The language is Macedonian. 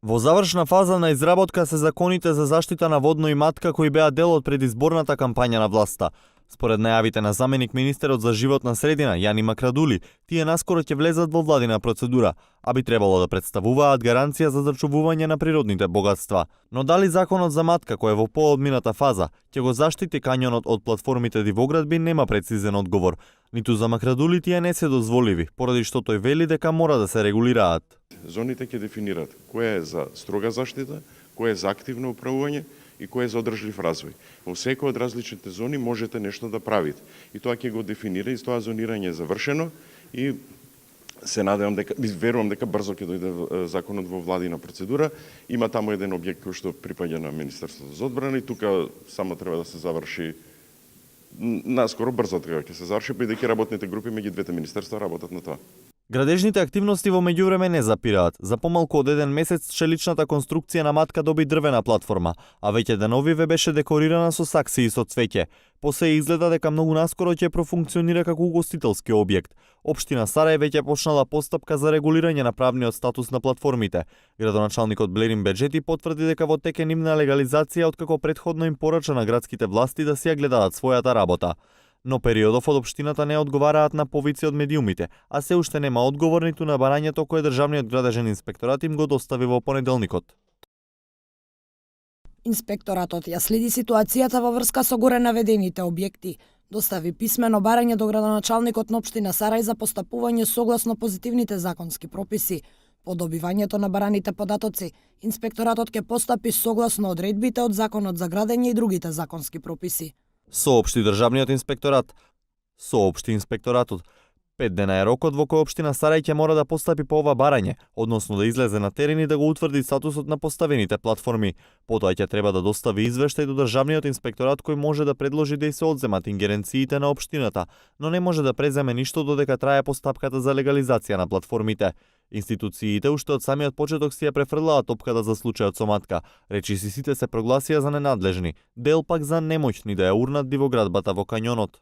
Во завршна фаза на изработка се законите за заштита на водно и матка кои беа дел од предизборната кампања на власта. Според најавите на заменик министерот за животна средина Јани Макрадули, тие наскоро ќе влезат во владина процедура, а би требало да представуваат гаранција за зачувување на природните богатства. Но дали законот за матка кој е во поодмината фаза ќе го заштити кањонот од платформите дивоградби нема прецизен одговор. Ниту за Макрадули тие не се дозволиви, поради што тој вели дека мора да се регулираат. Зоните ќе дефинираат која е за строга заштита, која е за активно управување и кој е за одржлив развој. Во секој од различните зони можете нешто да правите. И тоа ќе го дефинира и тоа зонирање е завршено и се надевам дека, верувам дека брзо ќе дојде законот во владина процедура. Има таму еден објект кој што припаѓа на Министерството за одбрана и тука само треба да се заврши наскоро, брзо треба ќе се заврши, бидејќи работните групи меѓу двете министерства работат на тоа. Градежните активности во меѓувреме не запираат. За помалку од еден месец челичната конструкција на матка доби дрвена платформа, а веќе деновиве беше декорирана со сакси и со цвеќе. После изгледа дека многу наскоро ќе профункционира како угостителски објект. Општина Сарај веќе почнала постапка за регулирање на правниот статус на платформите. Градоначалникот Блерин Беџети потврди дека во тек е нивна легализација откако претходно им порача на градските власти да си ја гледаат својата работа. Но периодов од општината не одговараат на повици од медиумите, а се уште нема одговор ниту на барањето кое Државниот градежен инспекторат им го достави во понеделникот. Инспекторатот ја следи ситуацијата во врска со горе наведените објекти. Достави писмено барање до градоначалникот на општина Сарај за постапување согласно позитивните законски прописи. По добивањето на бараните податоци, инспекторатот ќе постапи согласно одредбите од Законот за градење и другите законски прописи. Соопшти Државниот инспекторат. Соопшти инспекторатот. 5 дена е рокот во кој општина Сарај ќе мора да постапи по ова барање, односно да излезе на терен и да го утврди статусот на поставените платформи. Потоа ќе треба да достави извештај до Државниот инспекторат кој може да предложи да и се одземат ингеренциите на општината, но не може да преземе ништо додека трае постапката за легализација на платформите. Институциите уште од самиот почеток си ја префрлаат топката за случајот со матка. Речиси сите се прогласија за ненадлежни, дел пак за немоќни да ја урнат дивоградбата во кањонот.